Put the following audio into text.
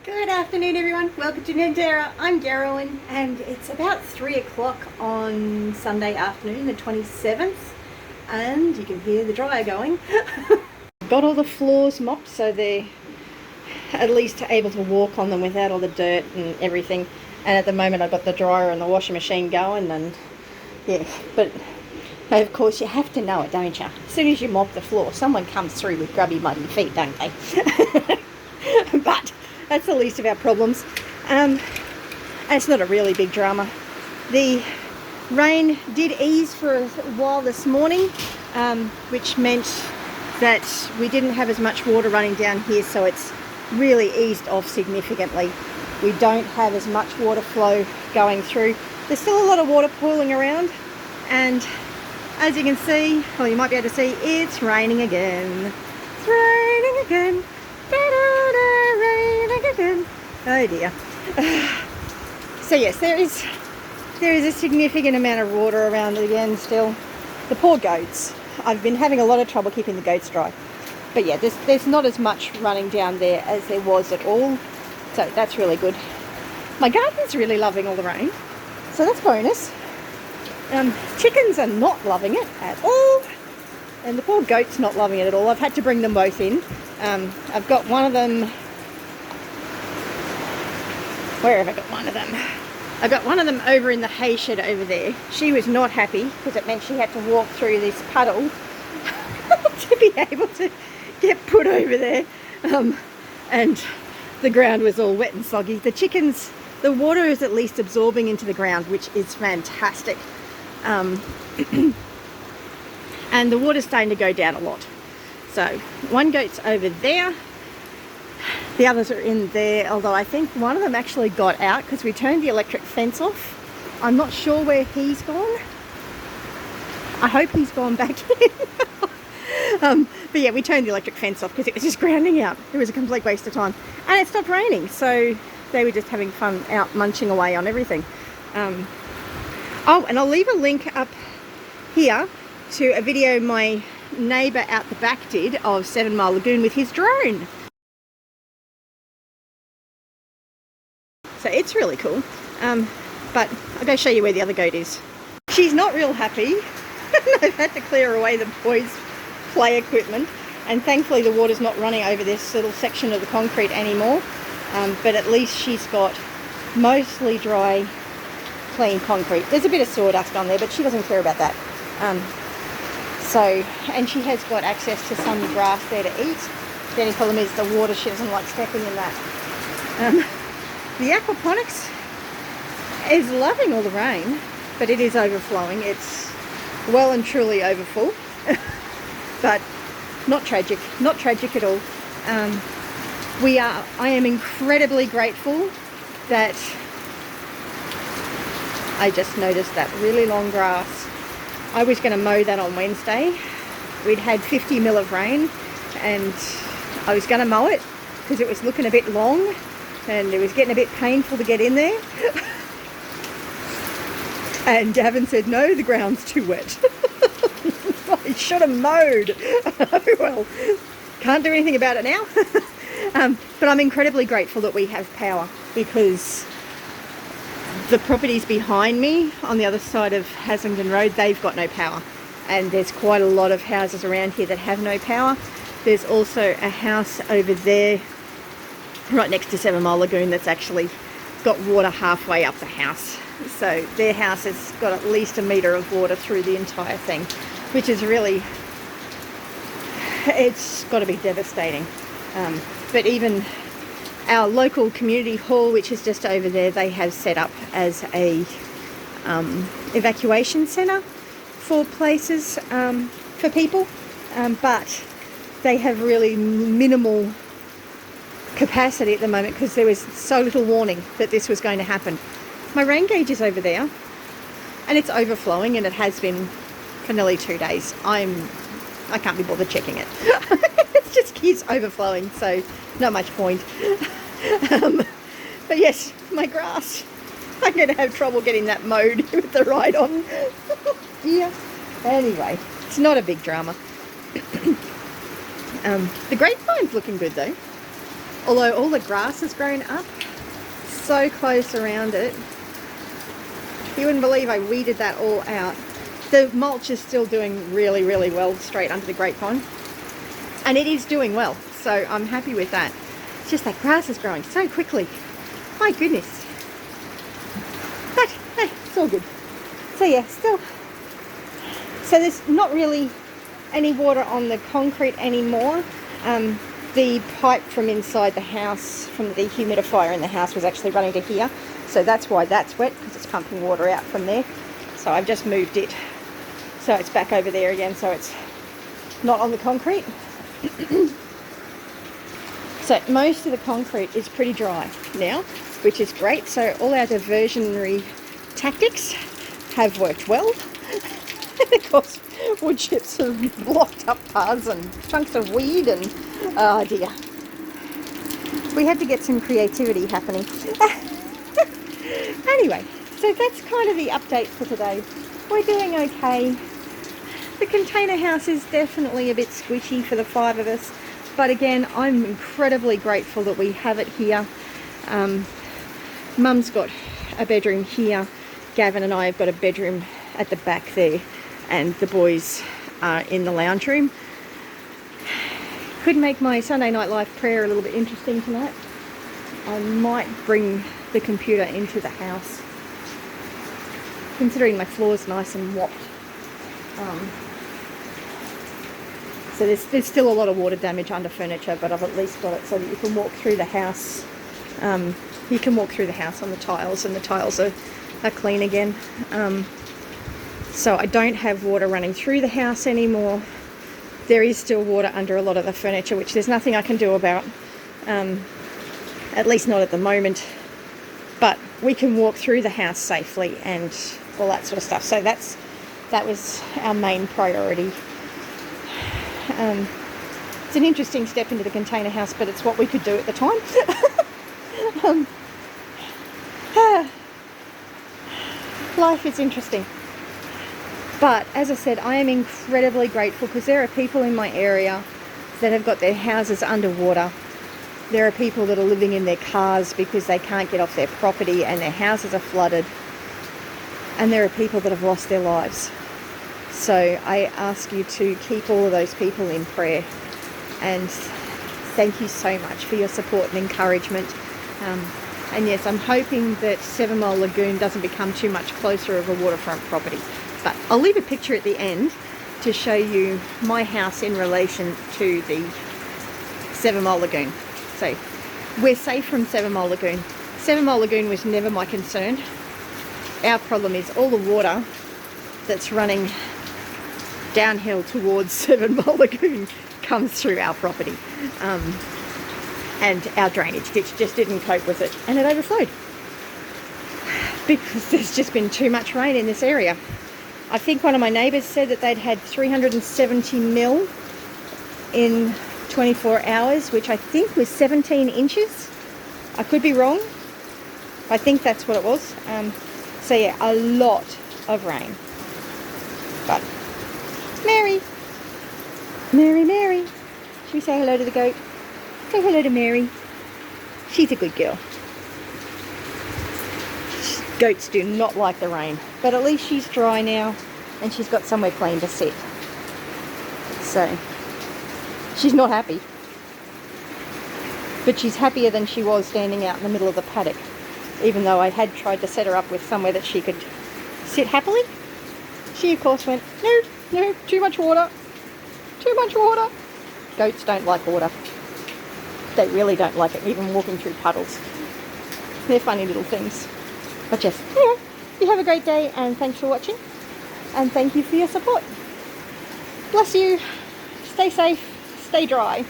Good afternoon, everyone. Welcome to Nandera. I'm Garowyn, and it's about 3 o'clock on Sunday afternoon, the 27th, and you can hear the dryer going. Got all the floors mopped so they're at least able to walk on them without all the dirt and everything. And at the moment, I've got the dryer and the washing machine going, and yeah, but of course, you have to know it, don't you? As soon as you mop the floor, someone comes through with grubby, muddy feet, don't they? But that's the least of our problems. And it's not a really big drama. The rain did ease for a while this morning, which meant that we didn't have as much water running down here, so it's really eased off significantly. We don't have as much water flow going through. There's still a lot of water pooling around, and as you can see, well, you might be able to see, it's raining again. It's raining again. Raining again. Oh dear. So yes, there is a significant amount of water around again still. The poor goats. I've been having a lot of trouble keeping the goats dry. But yeah, there's not as much running down there as there was at all. So that's really good. My garden's really loving all the rain. So that's bonus. Chickens are not loving it at all. And the poor goat's not loving it at all. I've had to bring them both in. I've got one of them... Where have I got one of them? I've got one of them over in the hay shed over there. She was not happy because it meant she had to walk through this puddle to be able to get put over there. And the ground was all wet and soggy. The chickens, the water is at least absorbing into the ground, which is fantastic. And the water's starting to go down a lot. So one goat's over there. The others are in there, although I think one of them actually got out because we turned the electric fence off. I'm not sure where he's gone. I hope he's gone back in. But yeah, we turned the electric fence off because it was just grounding out. It was a complete waste of time. And it stopped raining, so they were just having fun out munching away on everything. Oh, and I'll leave a link up here to a video my neighbour out the back did of 7 Mile Lagoon with his drone. So it's really cool. But I'll go show you where the other goat is. She's not real happy. I've had to clear away the boys' play equipment, and thankfully the water's not running over this little section of the concrete anymore. But at least she's got mostly dry, clean concrete. There's a bit of sawdust on there, but she doesn't care about that. And she has got access to some grass there to eat. The only problem is the water, she doesn't like stepping in that. The aquaponics is loving all the rain, but it is overflowing. It's well and truly overfull, but not tragic at all. I am incredibly grateful that I just noticed that really long grass. I was going to mow that on Wednesday. We'd had 50 mil of rain, and I was going to mow it because it was looking a bit long and it was getting a bit painful to get in there. And Gavin said, no, the ground's too wet. I should have mowed. Well, can't do anything about it now. But I'm incredibly grateful that we have power, because the properties behind me on the other side of Haslingden Road, they've got no power. And there's quite a lot of houses around here that have no power. There's also a house over there right next to 7 Mile Lagoon that's actually got water halfway up the house. So their house has got at least a metre of water through the entire thing, which is really, it's got to be devastating. But even our local community hall, which is just over there, they have set up as a evacuation centre for places, for people, but they have really minimal capacity at the moment because there was so little warning that this was going to happen. My rain gauge is over there and it's overflowing, and it has been for nearly 2 days. I can't be bothered checking it. It just keeps overflowing, so not much point. But yes, my grass, I'm going to have trouble getting that mowed with the ride on. Yeah. Anyway, it's not a big drama. The grapevine's looking good though. Although all the grass has grown up so close around it. You wouldn't believe I weeded that all out. The mulch is still doing really, really well straight under the grapevine. And it is doing well, so I'm happy with that. It's just that grass is growing so quickly. My goodness. But hey, it's all good. So yeah, still. So there's not really any water on the concrete anymore. The pipe from inside the house, from the dehumidifier in the house, was actually running to here. So that's why that's wet, because it's pumping water out from there. So I've just moved it. So it's back over there again, so it's not on the concrete. So most of the concrete is pretty dry now, which is great. So all our diversionary tactics have worked well. Of course, wood chips have blocked up paths and chunks of weed and oh dear. We had to get some creativity happening. Anyway, so that's kind of the update for today. We're doing okay. The container house is definitely a bit squishy for the 5 of us, but again, I'm incredibly grateful that we have it here. Mum's got a bedroom here. Gavin and I have got a bedroom at the back there, and the boys are in the lounge room. Could make my Sunday Night Live prayer a little bit interesting tonight. I might bring the computer into the house, considering my floor's nice and whopped. So there's still a lot of water damage under furniture, but I've at least got it so that you can walk through the house. You can walk through the house on the tiles, and the tiles are clean again. So I don't have water running through the house anymore. There is still water under a lot of the furniture, which there's nothing I can do about, at least not at the moment. But we can walk through the house safely and all that sort of stuff. So that was our main priority. It's an interesting step into the container house, but it's what we could do at the time. Life is interesting. But as I said, I am incredibly grateful because there are people in my area that have got their houses underwater. There are people that are living in their cars because they can't get off their property and their houses are flooded. And there are people that have lost their lives. So I ask you to keep all of those people in prayer. And thank you so much for your support and encouragement. And yes, I'm hoping that 7 Mile Lagoon doesn't become too much closer of a waterfront property. But I'll leave a picture at the end to show you my house in relation to the 7 Mile Lagoon. So we're safe from 7 Mile Lagoon. 7 Mile Lagoon was never my concern. Our problem is all the water that's running downhill towards 7 Mile Lagoon comes through our property. And our drainage ditch just didn't cope with it, and it overflowed. Because there's just been too much rain in this area. I think one of my neighbours said that they'd had 370 mil in 24 hours, which I think was 17 inches. I could be wrong. I think that's what it was. So yeah, a lot of rain. But Mary. Should we say hello to the goat? Say hello to Mary. She's a good girl. Goats do not like the rain, but at least she's dry now and she's got somewhere clean to sit. So she's not happy, but she's happier than she was standing out in the middle of the paddock, even though I had tried to set her up with somewhere that she could sit happily. She of course went, no, too much water. Goats don't like water. They really don't like it, even walking through puddles. They're funny little things. But yes, anyway, you have a great day and thanks for watching. And thank you for your support. Bless you. Stay safe. Stay dry.